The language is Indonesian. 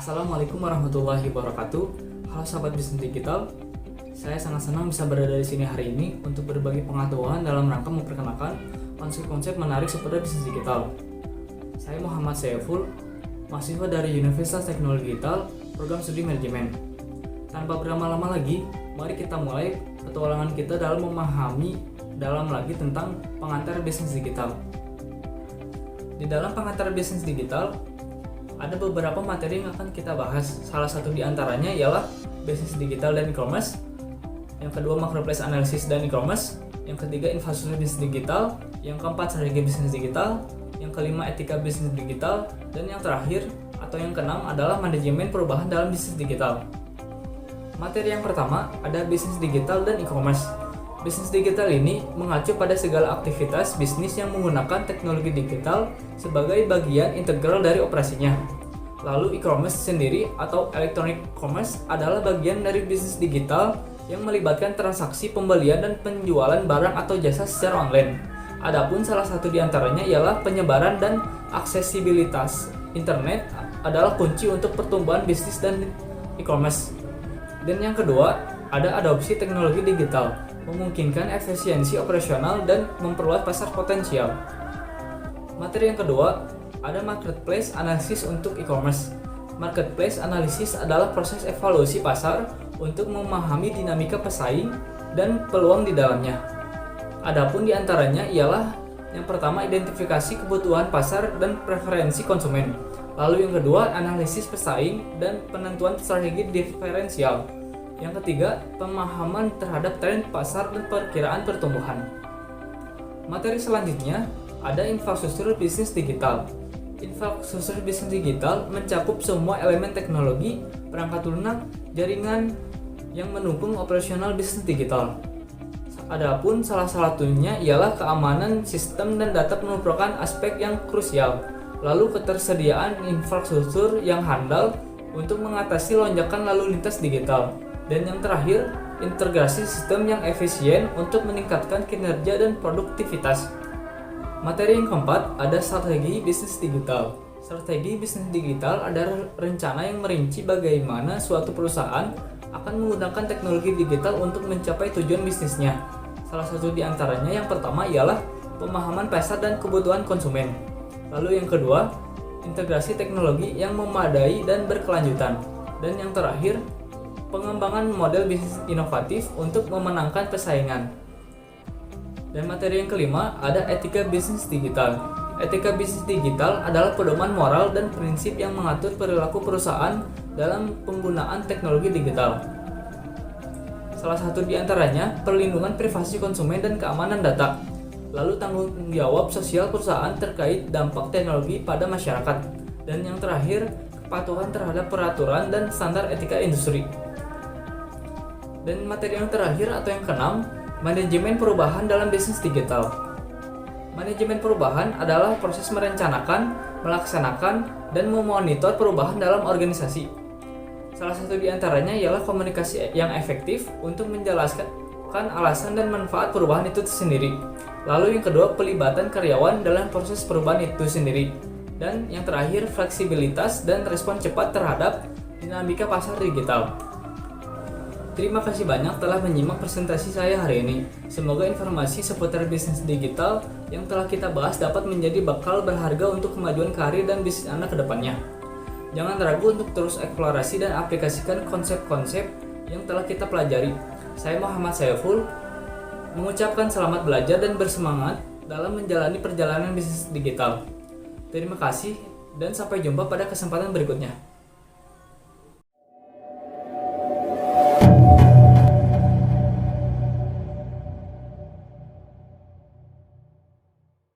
Assalamualaikum warahmatullahi wabarakatuh. Halo sahabat bisnis digital. Saya sangat senang bisa berada di sini hari ini untuk berbagi pengetahuan dalam rangka memperkenalkan konsep-konsep menarik seputar bisnis digital. Saya Muhammad Saiful, mahasiswa dari Universitas Teknologi Digital, program studi manajemen. Tanpa berlama-lama lagi, mari kita mulai petualangan kita dalam memahami dalam lagi tentang pengantar bisnis digital. Di dalam pengantar bisnis digital, ada beberapa materi yang akan kita bahas. Salah satu di antaranya ialah bisnis digital dan e-commerce. Yang kedua, marketplace analysis dan e-commerce. Yang ketiga, infrastruktur bisnis digital. Yang keempat, strategi bisnis digital. Yang kelima, etika bisnis digital. Dan yang terakhir atau yang keenam adalah manajemen perubahan dalam bisnis digital. Materi yang pertama ada bisnis digital dan e-commerce. Bisnis digital ini mengacu pada segala aktivitas bisnis yang menggunakan teknologi digital sebagai bagian integral dari operasinya. Lalu e-commerce sendiri atau electronic commerce adalah bagian dari bisnis digital yang melibatkan transaksi pembelian dan penjualan barang atau jasa secara online. Adapun salah satu di antaranya ialah penyebaran dan aksesibilitas internet adalah kunci untuk pertumbuhan bisnis dan e-commerce. Dan yang kedua, ada adopsi teknologi digital, memungkinkan efisiensi operasional dan memperluas pasar potensial. Materi yang kedua, ada marketplace analysis untuk e-commerce. Marketplace analysis adalah proses evaluasi pasar untuk memahami dinamika pesaing dan peluang di dalamnya. Adapun di antaranya ialah yang pertama, identifikasi kebutuhan pasar dan preferensi konsumen. Lalu yang kedua, analisis pesaing dan penentuan strategi diferensial. Yang ketiga, pemahaman terhadap tren pasar dan perkiraan pertumbuhan. Materi selanjutnya ada infrastruktur bisnis digital. Infrastruktur bisnis digital mencakup semua elemen teknologi, perangkat lunak, jaringan yang mendukung operasional bisnis digital. Adapun salah satunya ialah keamanan sistem dan data merupakan aspek yang krusial. Lalu ketersediaan infrastruktur yang handal untuk mengatasi lonjakan lalu lintas digital. Dan yang terakhir, integrasi sistem yang efisien untuk meningkatkan kinerja dan produktivitas. Materi yang keempat ada strategi bisnis digital. Strategi bisnis digital adalah rencana yang merinci bagaimana suatu perusahaan akan menggunakan teknologi digital untuk mencapai tujuan bisnisnya. Salah satu di antaranya yang pertama ialah pemahaman pasar dan kebutuhan konsumen. Lalu yang kedua, integrasi teknologi yang memadai dan berkelanjutan. Dan yang terakhir, pengembangan model bisnis inovatif untuk memenangkan persaingan. Dan materi yang kelima ada etika bisnis digital. Etika bisnis digital adalah pedoman moral dan prinsip yang mengatur perilaku perusahaan dalam penggunaan teknologi digital. Salah satu di antaranya perlindungan privasi konsumen dan keamanan data. Lalu tanggung jawab sosial perusahaan terkait dampak teknologi pada masyarakat. Dan yang terakhir, kepatuhan terhadap peraturan dan standar etika industri. Dan materi yang terakhir atau yang keenam, manajemen perubahan dalam bisnis digital. Manajemen perubahan adalah proses merencanakan, melaksanakan, dan memonitor perubahan dalam organisasi. Salah satu di antaranya ialah komunikasi yang efektif untuk menjelaskan alasan dan manfaat perubahan itu sendiri. Lalu yang kedua, pelibatan karyawan dalam proses perubahan itu sendiri. Dan yang terakhir, fleksibilitas dan respon cepat terhadap dinamika pasar digital. Terima kasih banyak telah menyimak presentasi saya hari ini. Semoga informasi seputar bisnis digital yang telah kita bahas dapat menjadi bekal berharga untuk kemajuan karir dan bisnis Anda ke depannya. Jangan ragu untuk terus eksplorasi dan aplikasikan konsep-konsep yang telah kita pelajari. Saya Muhammad Saiful, mengucapkan selamat belajar dan bersemangat dalam menjalani perjalanan bisnis digital. Terima kasih dan sampai jumpa pada kesempatan berikutnya.